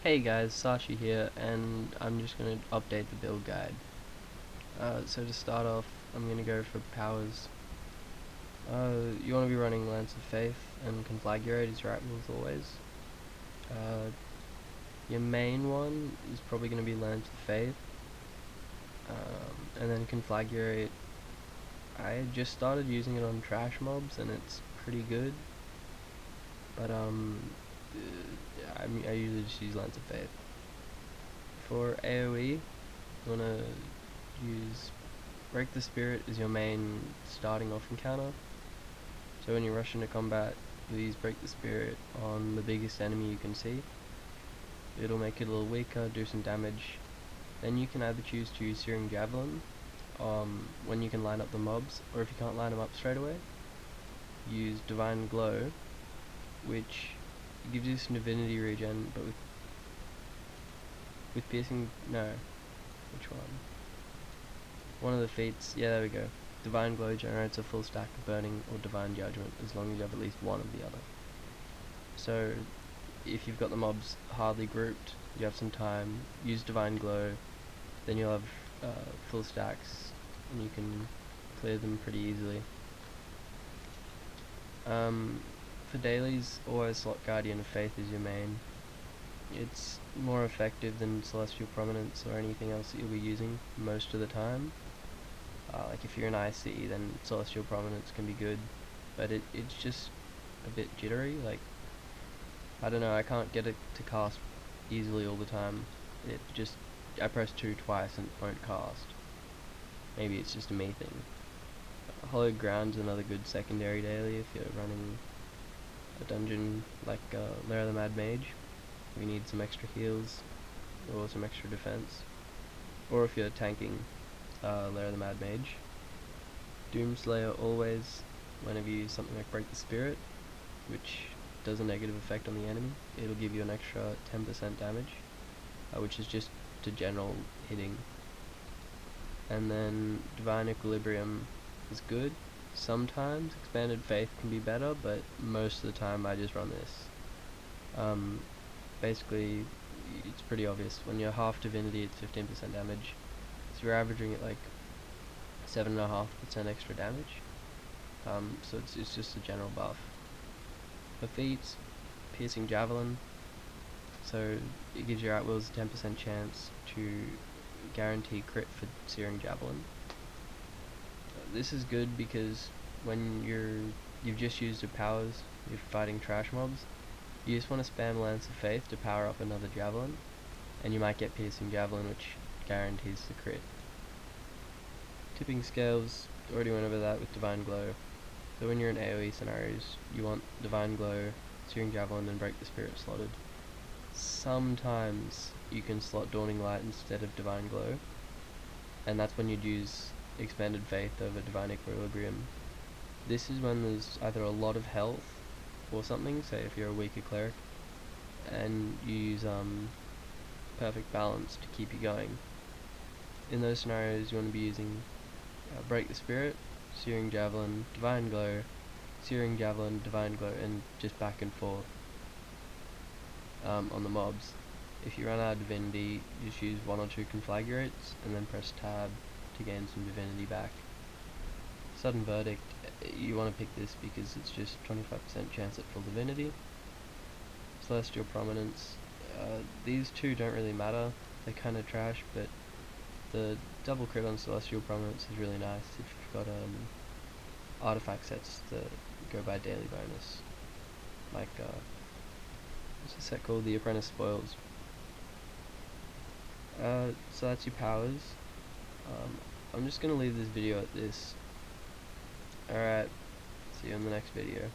Hey guys, Sashi here, and I'm just going to update the build guide. So to start off, I'm going to go for powers. You want to be running Lance of Faith and Conflagurate as your atmos always. Your main one is probably going to be Lance of Faith, and then Conflagurate. I just started using it on trash mobs and it's pretty good, but I usually just use Lance of Faith. For AOE, you want to use Break the Spirit is your main starting off encounter. So when you rush into combat, please break the spirit on the biggest enemy you can see. It'll make it a little weaker, do some damage. Then you can either choose to use Searing Javelin when you can line up the mobs, or if you can't line them up straight away, use Divine Glow, which gives you some divinity regen, but with piercing, no, which one? One of the feats, yeah, there we go. Divine Glow generates a full stack of Burning or Divine Judgment as long as you have at least one of the other. So if you've got the mobs hardly grouped, you have some time, use Divine Glow, then you'll have full stacks and you can clear them pretty easily. For dailies, always slot Guardian of Faith is your main. It's more effective than Celestial Prominence or anything else that you'll be using most of the time. Like if you're an IC, then Celestial Prominence can be good, but it's just a bit jittery. Like, I don't know, I can't get it to cast easily all the time. I press 2 twice and it won't cast. Maybe it's just a me thing. Hollowed Ground's another good secondary daily if you're running a dungeon like Lair of the Mad Mage. We need some extra heals or some extra defense. Or if you're tanking Lair of the Mad Mage. Doomslayer always, whenever you use something like Break the Spirit, which does a negative effect on the enemy, it'll give you an extra 10% damage, which is just to general hitting. And then Divine Equilibrium is good. Sometimes Expanded Faith can be better, but most of the time I just run this. Basically, it's pretty obvious. When you're half Divinity, it's 15% damage. So you're averaging at like 7.5% extra damage. So it's just a general buff. For feats, Piercing Javelin. So it gives your at-wills a 10% chance to guarantee crit for Searing Javelin. This is good because when you've just used your powers, you're fighting trash mobs, you just want to spam Lance of Faith to power up another Javelin, and you might get Piercing Javelin, which guarantees the crit. Tipping Scales, already went over that with Divine Glow. So when you're in AOE scenarios, you want Divine Glow, Searing Javelin, and Break the Spirit slotted. Sometimes you can slot Dawning Light instead of Divine Glow, and that's when you'd use Expanded Faith over Divine Equilibrium. This is when there's either a lot of health or something, say if you're a weaker cleric, and you use Perfect Balance to keep you going. In those scenarios you want to be using Break the Spirit, Searing Javelin, Divine Glow, Searing Javelin, Divine Glow, and just back and forth on the mobs. If you run out of Divinity, just use 1 or 2 Conflagurates and then press Tab to gain some Divinity back. Sudden Verdict, you want to pick this because it's just 25% chance at full Divinity. Celestial Prominence, these two don't really matter, they're kind of trash, but the double crit on Celestial Prominence is really nice if you've got artifact sets that go by daily bonus, like what's a set called? The Apprentice Spoils. So that's your powers. I'm just gonna leave this video at this. Alright, see you in the next video.